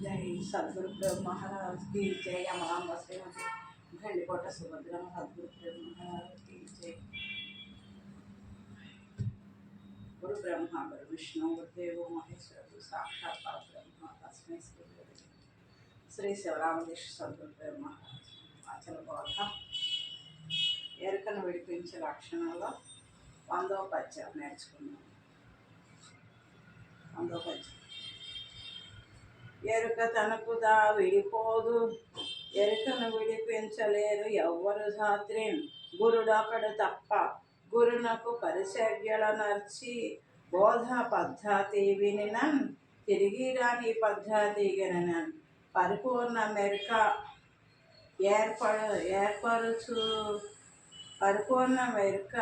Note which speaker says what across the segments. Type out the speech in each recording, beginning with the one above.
Speaker 1: जय सदगुरु ब्रह्म महाराज की जय अमराम श्रीमती घंडकोट सुभद्रा सदगुरु ब्रह्म महाराज की जय। गुरु ब्रह्मा गुरु विष्णु गुरुदेव महेश्वर साक्षात् परब्रह्म तस्मै श्री गुरुवे శ్రీ శివరామకృష్ణ సద్గురు బ్రహ్మ మహారాజ్ అచల బోధ ఎరుకను విడిపించే లక్షణంలో 100వ పద్యం నేర్చుకున్నాం. 100వ పద్యం. ఎరుక తనకు దా విడిపోదు, ఎరుకను విడిపించలేరు ఎవ్వరు ధాత్రిన్, గురుడొకడు తప్ప గురునకు పరిచర్యల నర్చి, బోధ పద్ధతి వినినన్ తిరిగి రాని పద్ధతి గననన్, పరిపూర్ణ మెరుక ఏర్పరుచు పరిపూర్ణ మెరుక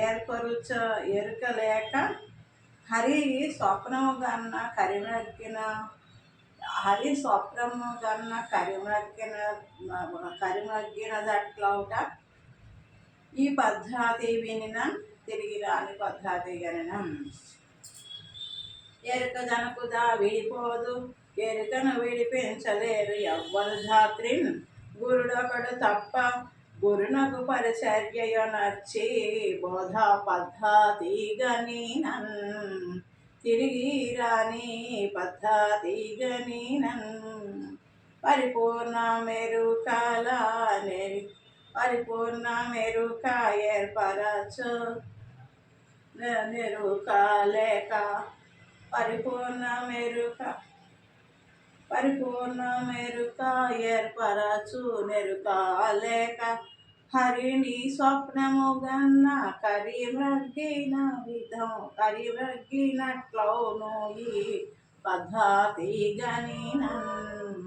Speaker 1: ఏర్పరుచ ఎరుక లేక హరి స్వప్నము గన్న కరిమ్రగ్గినదట్లౌట, ఈ పద్ధతి వినిన తిరిగి రాని పద్ధతి గననం. ఎరుక జనకు దా విడిపోదు, ఎరుకను విడిపించలేరు ఎవ్వరు ధాత్రిన్, గురుడొకడు తప్ప గురునకు పరిచర్యయు నర్చి, బోధ పద్ధతి గనీనన్ తిరిగి రాని పద్ధతి గనీనన్, పరిపూర్ణ మెరుక ఏర్పరచు నెరుక లేక, పరిపూర్ణ మెరుక ఏర్పరచు నెరుక లేక, హరిని స్వప్నము గన్న కరిమ్రగ్గినట్లౌను, ఈ పద్ధతి గనినన్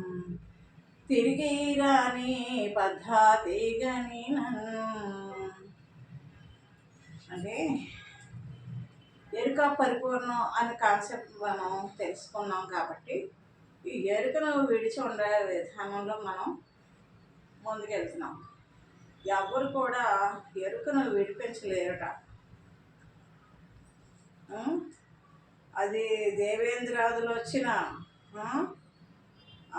Speaker 1: తిరిగి రాని పద్ధతి గనినన్. అంటే ఎరుక పరిపూర్ణం అనే కాన్సెప్ట్ మనం తెలుసుకున్నాం కాబట్టి ఈ ఎరుకను విడిచి ఉండే విధానంలో మనం ముందుకెళ్తున్నాం. ఎవరు కూడా ఎరుకను విడిపించలేరుట. అది దేవేంద్రాదులు వచ్చిన,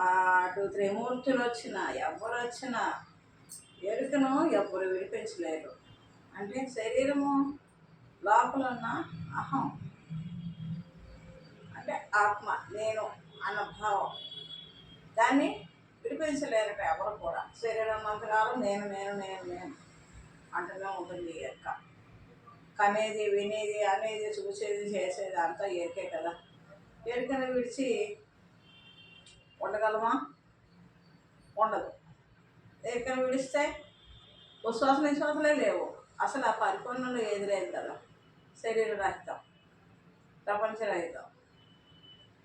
Speaker 1: అటు త్రిమూర్తులు వచ్చిన, ఎవరు వచ్చినా ఎరుకను ఎవరు విడిపించలేరు. అంటే శరీరము లోపల ఉన్న అహం అంటే ఆత్మ, నేను అన్న భావం, దాన్ని విడిపించలేరట ఎవరు కూడా. శరీరం అంతకాలం నేను నేను నేను నేను అంటూనే ఉంటుంది ఎక్క. కనేది, వినేది, అనేది, చూసేది, చేసేది అంతా ఎరికే కదా. ఎరుకను విడిచి ఉండగలమా? ఉండదు. ఎరుకను విడిస్తే విశ్వాసలే లేవు. అసలు ఆ పరిపూర్ణంలో ఏది లేదు కదా. శరీర రహితం, ప్రపంచ రహితం,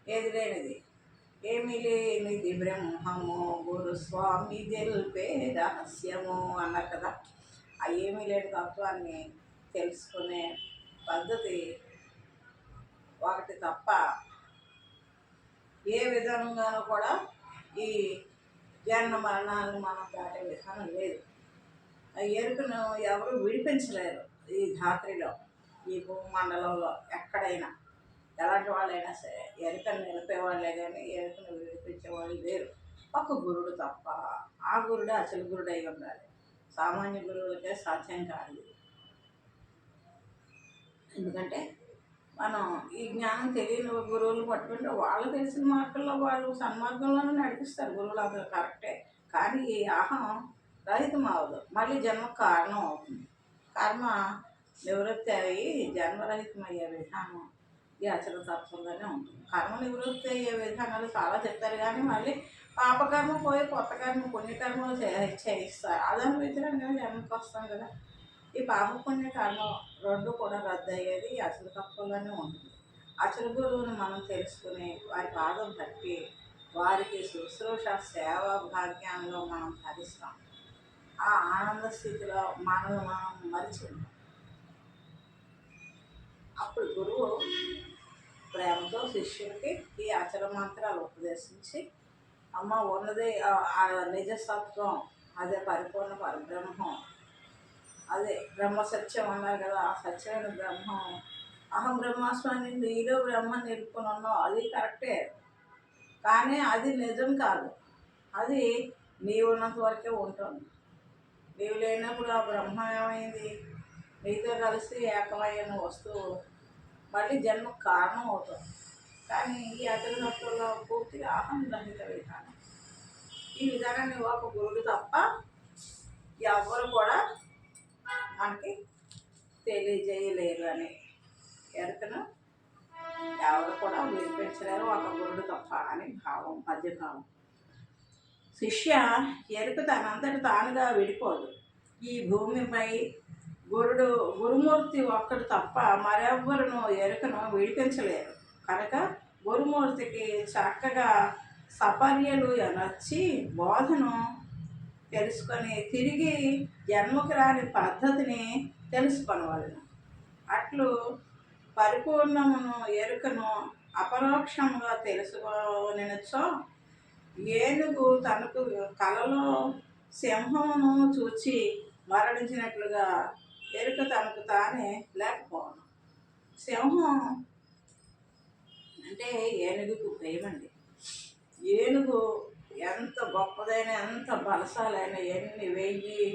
Speaker 1: ఏది లేనిది, ఏమీ లేనిది బ్రహ్మము గురుస్వామి తెలిపే రహస్యము అన్నారు కదా. ఆ ఏమీ లేని తత్వాన్ని తెలుసుకునే పద్ధతి ఒకటి తప్ప ఏ విధంగానూ కూడా ఈ జన్మ మరణాలను మనం దాటే విధానం లేదు. ఆ ఎరుకను ఎవరు విడిపించలేరు. ఈ ధాత్రిలో, ఈ భూమండలంలో ఎక్కడైనా ఎలాంటి వాళ్ళైనా సరే ఎరుకను నిలిపేవాళ్ళే కానీ ఎరుకను విడిపించేవాళ్ళు లేరు. ఒక గురుడు తప్ప. ఆ గురుడు అసలు గురుడు అయి ఉండాలి. సామాన్య గురువులకే సాధ్యం కాదు. ఎందుకంటే మనం ఈ జ్ఞానం తెలియని గురువులు పట్టుకుంటే వాళ్ళు తెలిసిన మార్గంలో వాళ్ళు సన్మార్గంలోనే నడిపిస్తారు. గురువులు అందరూ కరెక్టే, కానీ ఈ అహం రహితం అవ్వదు. మళ్ళీ జన్మకు కారణం అవుతుంది. కర్మ నివృత్తి అయ్యి జన్మరహితం అయ్యే విధానం ఈ అచలతత్వంగానే ఉంటుంది. కర్మ నివృత్తి అయ్యే విధానాలు చాలా చెప్తారు, కానీ మళ్ళీ పాపకర్మ పోయి కొత్త కర్మ పుణ్యకర్మలు చేయిస్తారు. అదాని వ్యతిరేకంగా జన్మకు వస్తాం కదా. ఈ పాప పుణ్య కర్మ రెండు కూడా రద్దు అయ్యేది అచల తత్వంగానే ఉంటుంది. అచల గురువుని మనం తెలుసుకుని వారి పాదం తట్టి వారికి శుశ్రూష సేవా భాగ్యంలో మనం ధరిస్తాం. ఆ ఆనంద స్థితిలో మనం మరిచి ఉంటాం. అప్పుడు గురువు ప్రేమతో శిష్యుడికి ఈ అచల మంత్రాలు ఉపదేశించి, అమ్మ ఉన్నది ఆ నిజసత్వం, అదే పరిపూర్ణ పరబ్రహ్మం, అదే బ్రహ్మ సత్యం అన్నారు కదా. ఆ సత్యమైన బ్రహ్మం, అహం బ్రహ్మాస్మి నీలో బ్రహ్మ నిలుపుకొని ఉన్నావు, అది కరెక్టే. కానీ అది నిజం కాదు. అది నీవు ఉన్నంత వరకే ఉంటుంది. నీవు లేనప్పుడు ఆ బ్రహ్మ ఏమైంది? నీతో కలిసి ఏకమైన వస్తువు మళ్ళీ జన్మకు కారణం అవుతుంది. కానీ ఈ అతనిలో పూర్తిగా అహం రహిత విధానం. ఈ విధానాన్ని ఒక గురువు తప్ప ఎవరు కూడా మనకి తెలియజేయలేరు అని ఎరుకను ఎవరు కూడా వినిపించలేరు, ఒక గురుడు తప్ప అని భావం, మధ్యభావం. శిష్య ఎరుక తనంతటి తానుగా విడిపోదు. ఈ భూమిపై గురుమూర్తి ఒక్కడు తప్ప మరెవ్వరును ఎరుకను విడిపించలేరు. కనుక గురుమూర్తికి చక్కగా సపర్యలు నచ్చి బోధను తెలుసుకొని తిరిగి జన్మకు రాని పద్ధతిని తెలుసుకొనవలెను. అట్లు పరిపూర్ణమును ఎరుకను అపరోక్షంగా తెలుసుకొనినచో ఏనుగు తనకు కలలో సింహమును చూచి మరణించినట్లుగా ఎరుక తనకు తానే లేకపోవడం. సింహం అంటే ఏనుగుకు భయమండి. ఏనుగు ఎంత గొప్పదైన, ఎంత బలశాలైన, ఎన్ని 1000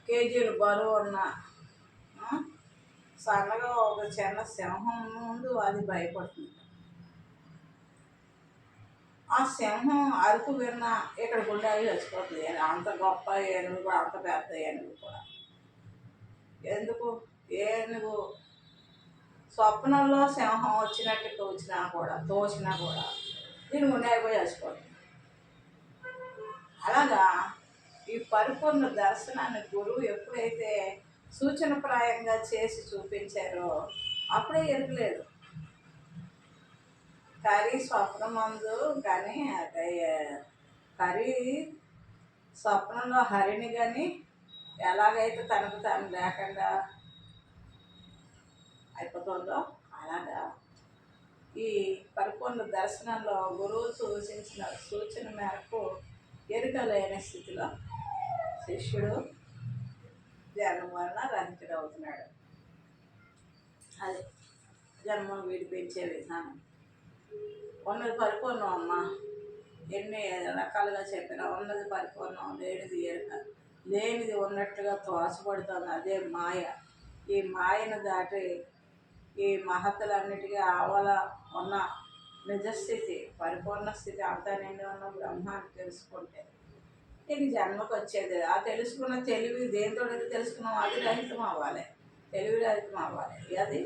Speaker 1: కేజీలు బరువు ఉన్న సన్నగా ఒక చిన్న సింహం ముందు అది భయపడుతుంది. ఆ సింహం అరుపు విన్న ఇక్కడ గుండెలు చచ్చిపోతుంది. అంత గొప్ప ఏనుగు కూడా, అంత పెద్ద ఏనుగు కూడా. ఎందుకు? ఏనుగు స్వప్నంలో సింహం వచ్చినట్టు తోచినా కూడా దీని గుండె అయిపోయి చచ్చిపోతుంది. అలాగా ఈ పరిపూర్ణ దర్శనాన్ని గురువు ఎప్పుడైతే సూచనప్రాయంగా చేసి చూపించారో అప్పుడే ఎరగలేదు. కరి స్వప్నమందు కానీ కరి స్వప్నంలో హరిని కానీ ఎలాగైతే తనకు తాను లేకుండా అయిపోతుందో అలాగా ఈ పరిపూర్ణ దర్శనంలో గురువు సూచించిన సూచన మేరకు ఎరుక లేని స్థితిలో శిష్యుడు జన్మ వలన రహితుడవుతున్నాడు. అది జన్మను విడిపించే విధానం. ఉన్నది పరిపూర్ణం అమ్మ, ఎన్ని రకాలుగా చెప్పినా ఉన్నది పరిపూర్ణం, లేనిది ఎరుక. లేనిది ఉన్నట్టుగా తోచబడుతుంది, అదే మాయ. ఈ మాయను దాటి ఈ మహత్తులన్నిటికీ ఆవల ఉన్న నిజస్థితి, పరిపూర్ణ స్థితి, అంతా నిండి ఉన్న బ్రహ్మాన్ని తెలుసుకుంటే ఇది జన్మకు వచ్చేది. ఆ తెలుసుకున్న తెలివి దేంతో తెలుసుకున్నాం అది రహితం అవ్వాలి, తెలివి రహితం అవ్వాలి. అది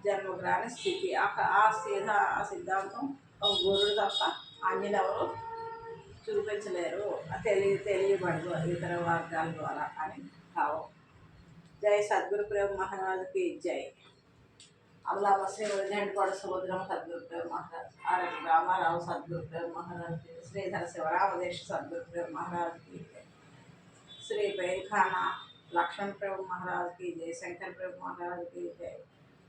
Speaker 1: జన్మకు రాని స్థితి. ఆ సిద్ధాంతం ఒక గురుడు తప్ప అన్యులు ఎవరు చూపించలేరు, తెలియబడదు ఇతర వర్గాల ద్వారా అని భావం. జై సద్గురు ప్రేమ మహారాజుకి జై. అమలామ శ్రీ ఉదయంపాడు సముద్రం సద్గురు ప్రేమ మహారాజ్, ఆర్ఎస్ రామారావు సద్గురు ప్రేమ మహారాజ్కి, శ్రీధర శివరామదేశ సద్గురు ప్రేమ మహారాజ్కి, శ్రీ బైఖానా లక్ష్మణ్ ప్రేమ మహారాజ్కి జై, శంకర్ ప్రేమ మహారాజ్కి జై,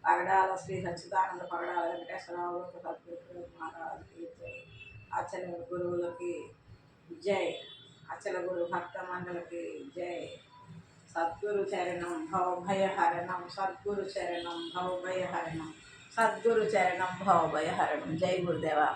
Speaker 1: పగడాల శ్రీ సచ్చిదానంద పగడాల వెంకటేశ్వరరావు సద్గురు ప్రేమ మహారాజ్కి జై, అచల గురువులకి జై, అచల గురు భక్త మండలికి జై. సద్గురు చరణం భవభయహరణం, సద్గురు చరణం భవభయహరణం, సద్గురు చరణం భవభయహరణం. జై గురుదేవా.